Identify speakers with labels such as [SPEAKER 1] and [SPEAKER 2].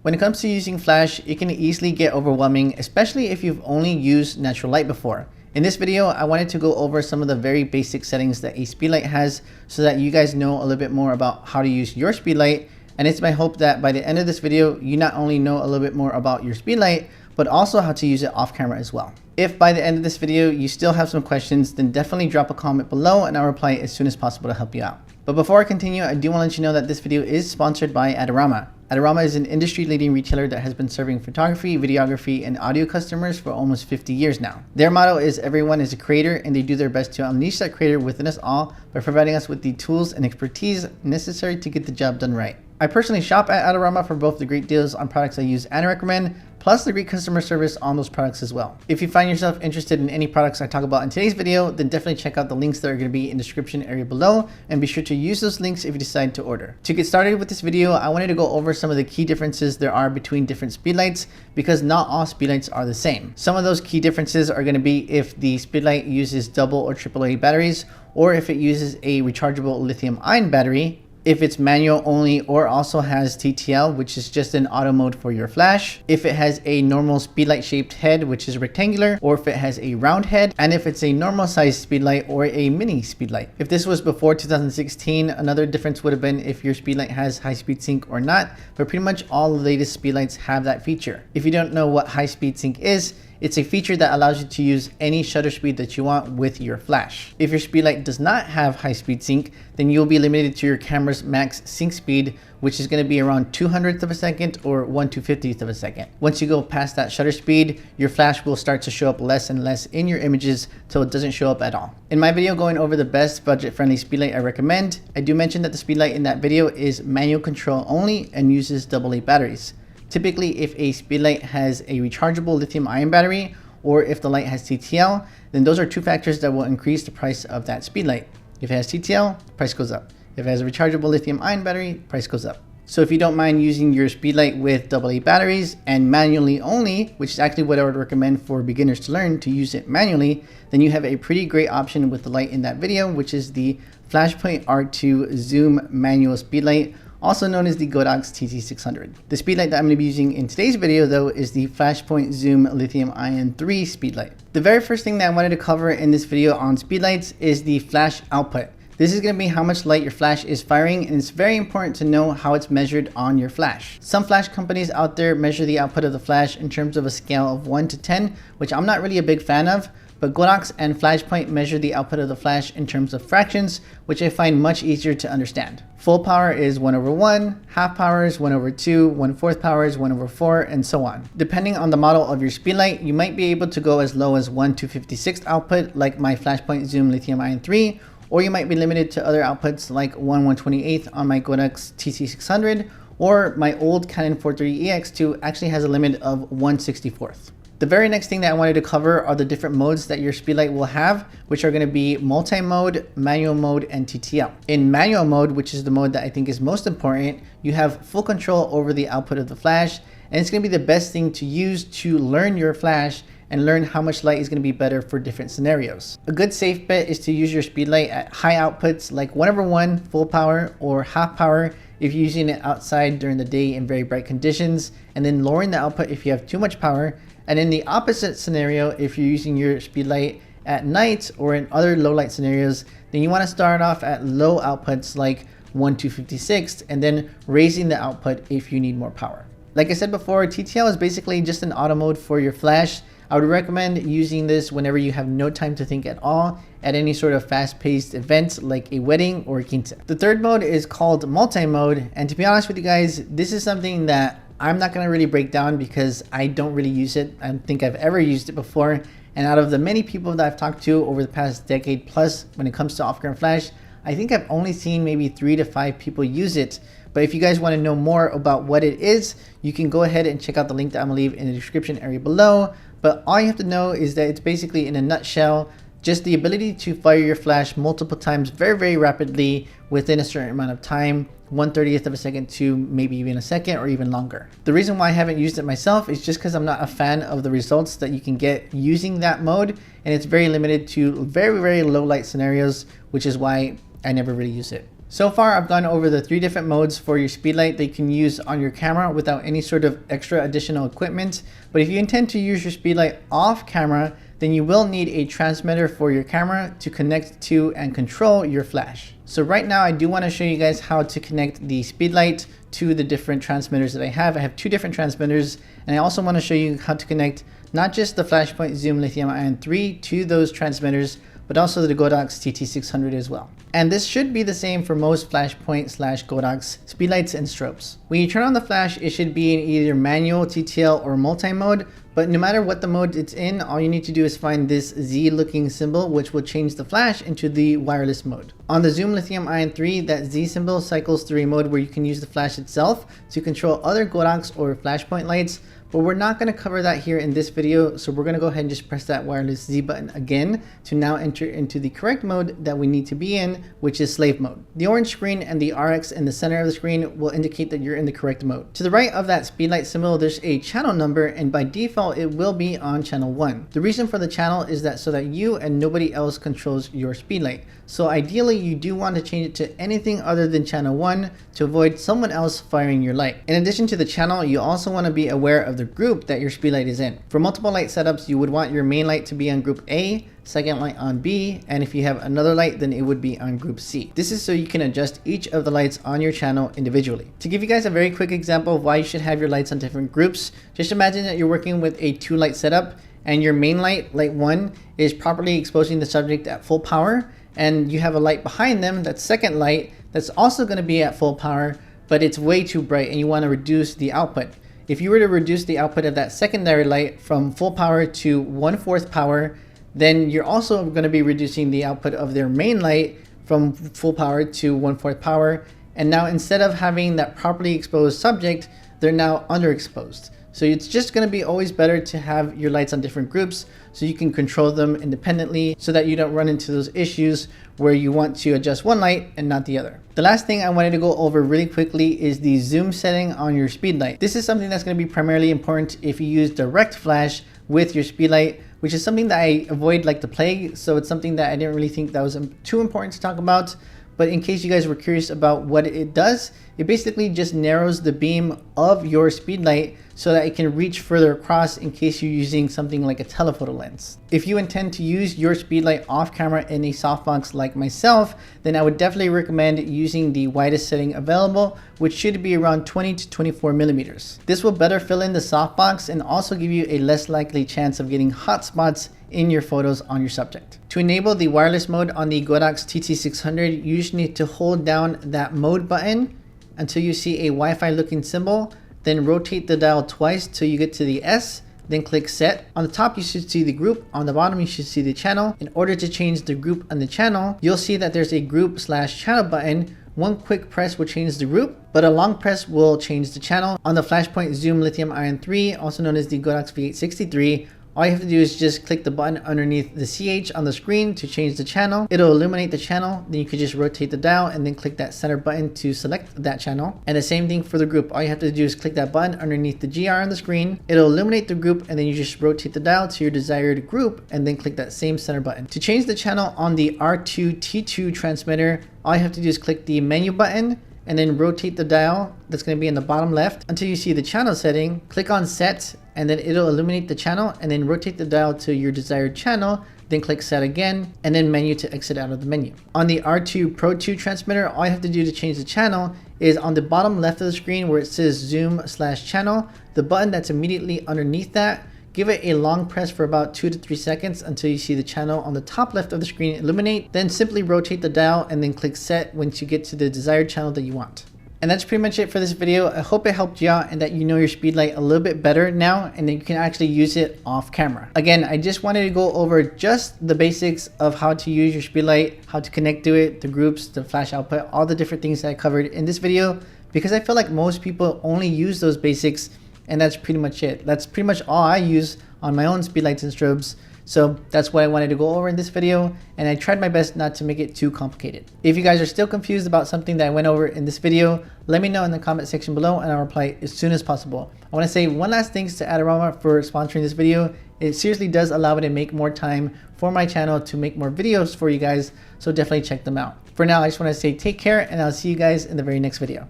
[SPEAKER 1] When it comes to using flash, it can easily get overwhelming, especially if you've only used natural light before. In this video, I wanted to go over some of the very basic settings that a Speedlight has so that you guys know a little bit more about how to use your Speedlight. And it's my hope that by the end of this video, you not only know a little bit more about your Speedlight, but also how to use it off camera as well. If by the end of this video, you still have some questions, then definitely drop a comment below and I'll reply as soon as possible to help you out. But before I continue, I do want to let you know that this video is sponsored by Adorama. Adorama is an industry-leading retailer that has been serving photography, videography, and audio customers for almost 50 years now. Their motto is everyone is a creator, and they do their best to unleash that creator within us all by providing us with the tools and expertise necessary to get the job done right. I personally shop at Adorama for both the great deals on products I use and recommend, plus the great customer service on those products as well. If you find yourself interested in any products I talk about in today's video, then definitely check out the links that are going to be in the description area below, and be sure to use those links if you decide to order. To get started with this video, I wanted to go over some of the key differences there are between different Speedlights, because not all Speedlights are the same. Some of those key differences are going to be if the Speedlight uses double or AAA batteries, or if it uses a rechargeable lithium-ion battery, if it's manual only or also has TTL, which is just an auto mode for your flash, if it has a normal Speedlight shaped head, which is rectangular, or if it has a round head, and if it's a normal size Speedlight or a mini Speedlight. If this was before 2016, another difference would have been if your Speedlight has high speed sync or not, but pretty much all the latest Speedlights have that feature. If you don't know what high speed sync is, it's a feature that allows you to use any shutter speed that you want with your flash. If your Speedlight does not have high speed sync, then you'll be limited to your camera's max sync speed, which is going to be around 200th of a second or 1/250th of a second. Once you go past that shutter speed, your flash will start to show up less and less in your images till it doesn't show up at all. In my video going over the best budget-friendly Speedlight I recommend, I do mention that the Speedlight in that video is manual control only and uses AA batteries. Typically, if a Speedlight has a rechargeable lithium-ion battery, or if the light has TTL, then those are two factors that will increase the price of that Speedlight. If it has TTL, price goes up. If it has a rechargeable lithium-ion battery, price goes up. So if you don't mind using your Speedlight with AA batteries and manually only, which is actually what I would recommend for beginners to learn to use it manually, then you have a pretty great option with the light in that video, which is the Flashpoint R2 Zoom Manual Speedlight, also known as the Godox TT600. The Speedlight that I'm going to be using in today's video though is the Flashpoint Zoom Lithium-Ion 3 Speedlight. The very first thing that I wanted to cover in this video on Speedlights is the flash output. This is going to be how much light your flash is firing, and it's very important to know how it's measured on your flash. Some flash companies out there measure the output of the flash in terms of a scale of 1 to 10, which I'm not really a big fan of. But Godox and Flashpoint measure the output of the flash in terms of fractions, which I find much easier to understand. Full power is 1/1, half power is 1/2, 1/4 power is 1/4, and so on. Depending on the model of your Speedlight, you might be able to go as low as 1/256 output like my Flashpoint Zoom Lithium-Ion 3, or you might be limited to other outputs like 1/128 on my Godox TT600, or my old Canon 430EX2 actually has a limit of 1/64. The very next thing that I wanted to cover are the different modes that your Speedlight will have, which are going to be multi-mode, manual mode, and TTL. In manual mode, which is the mode that I think is most important, you have full control over the output of the flash, and it's going to be the best thing to use to learn your flash and learn how much light is going to be better for different scenarios. A good safe bet is to use your Speedlight at high outputs like 1/1 full power or half power if you're using it outside during the day in very bright conditions, and then lowering the output if you have too much power. And in the opposite scenario, if you're using your Speedlight at night or in other low light scenarios, then you want to start off at low outputs like 1/256 and then raising the output if you need more power. Like I said before, TTL is basically just an auto mode for your flash. I would recommend using this whenever you have no time to think at all at any sort of fast-paced event like a wedding or a quince. The third mode is called multi-mode, and to be honest with you guys, this is something that I'm not going to really break down because I don't really use it. I don't think I've ever used it before, and out of the many people that I've talked to over the past decade plus when it comes to off-camera flash, I think I've only seen maybe 3 to 5 people use it. But if you guys want to know more about what it is, you can go ahead and check out the link that I'm going to leave in the description area below. But all you have to know is that it's basically, in a nutshell, just the ability to fire your flash multiple times very, very rapidly within a certain amount of time, 1/30th of a second to maybe even a second or even longer. The reason why I haven't used it myself is just because I'm not a fan of the results that you can get using that mode, and it's very limited to very, very low light scenarios, which is why I never really use it. So far, I've gone over the 3 different modes for your Speedlight that you can use on your camera without any sort of extra additional equipment. But if you intend to use your Speedlight off camera, then you will need a transmitter for your camera to connect to and control your flash. So right now, I do want to show you guys how to connect the Speedlight to the different transmitters that I have. I have 2 different transmitters, and I also want to show you how to connect not just the Flashpoint Zoom Lithium-ion 3 to those transmitters, but also the Godox TT600 as well. And this should be the same for most Flashpoint/Godox Speedlights and strobes. When you turn on the flash, it should be in either manual, TTL, or multi-mode, but no matter what the mode it's in, all you need to do is find this Z looking symbol, which will change the flash into the wireless mode. On the Zoom Lithium-ion 3, that Z symbol cycles through a mode where you can use the flash itself to control other Godox or Flashpoint lights, but we're not going to cover that here in this video, so we're going to go ahead and just press that wireless Z button again to now enter into the correct mode that we need to be in, which is slave mode. The orange screen and the RX in the center of the screen will indicate that you're in the correct mode. To the right of that Speedlight symbol, there's a channel number, and by default, it will be on channel 1. The reason for the channel is that so that you and nobody else controls your Speedlight. So ideally, you do want to change it to anything other than channel 1 to avoid someone else firing your light. In addition to the channel, you also want to be aware of the group that your Speedlight is in. For multiple light setups, you would want your main light to be on group A, second light on B, and if you have another light, then it would be on group C. This is so you can adjust each of the lights on your channel individually. To give you guys a very quick example of why you should have your lights on different groups, just imagine that you're working with a 2-light setup and your main light, light 1, is properly exposing the subject at full power, and you have a light behind them, that second light, that's also going to be at full power, but it's way too bright and you want to reduce the output. If you were to reduce the output of that secondary light from full power to 1/4 power, then you're also going to be reducing the output of their main light from full power to 1/4 power. And now instead of having that properly exposed subject, they're now underexposed. So it's just going to be always better to have your lights on different groups so you can control them independently so that you don't run into those issues where you want to adjust one light and not the other. The last thing I wanted to go over really quickly is the zoom setting on your Speedlight. This is something that's going to be primarily important if you use direct flash with your Speedlight, which is something that I avoid like the plague. So it's something that I didn't really think that was too important to talk about. But in case you guys were curious about what it does, it basically just narrows the beam of your Speedlight so that it can reach further across in case you're using something like a telephoto lens. If you intend to use your Speedlight off camera in a softbox like myself, then I would definitely recommend using the widest setting available, which should be around 20 to 24 millimeters. This will better fill in the softbox and also give you a less likely chance of getting hot spots in your photos on your subject. To enable the wireless mode on the Godox TT600, you just need to hold down that mode button until you see a Wi-Fi looking symbol, then rotate the dial twice till you get to the S, then click set. On the top you should see the group, on the bottom you should see the channel. In order to change the group and the channel, you'll see that there's a group/channel button. One quick press will change the group, but a long press will change the channel. On the Flashpoint Zoom Lithium-ion 3, also known as the Godox V863, all you have to do is just click the button underneath the CH on the screen to change the channel. It'll illuminate the channel. Then you could just rotate the dial and then click that center button to select that channel. And the same thing for the group. All you have to do is click that button underneath the GR on the screen. It'll illuminate the group and then you just rotate the dial to your desired group and then click that same center button. To change the channel on the R2T2 transmitter, all you have to do is click the menu button and then rotate the dial that's going to be in the bottom left until you see the channel setting. Click on set and then it'll illuminate the channel and then rotate the dial to your desired channel, then click set again and then menu to exit out of the menu. On the R2 Pro 2 transmitter, all you have to do to change the channel is on the bottom left of the screen where it says zoom/channel, the button that's immediately underneath that, give it a long press for about 2 to 3 seconds until you see the channel on the top left of the screen illuminate. Then simply rotate the dial and then click set once you get to the desired channel that you want. And that's pretty much it for this video. I hope it helped you out and that you know your Speedlight a little bit better now and that you can actually use it off camera. Again, I just wanted to go over just the basics of how to use your Speedlight, how to connect to it, the groups, the flash output, all the different things that I covered in this video, because I feel like most people only use those basics and that's pretty much it. That's pretty much all I use on my own Speedlights and strobes. So that's what I wanted to go over in this video, and I tried my best not to make it too complicated. If you guys are still confused about something that I went over in this video, let me know in the comment section below and I'll reply as soon as possible. I want to say one last thanks to Adorama for sponsoring this video. It seriously does allow me to make more time for my channel to make more videos for you guys, so definitely check them out. For now, I just want to say take care, and I'll see you guys in the very next video.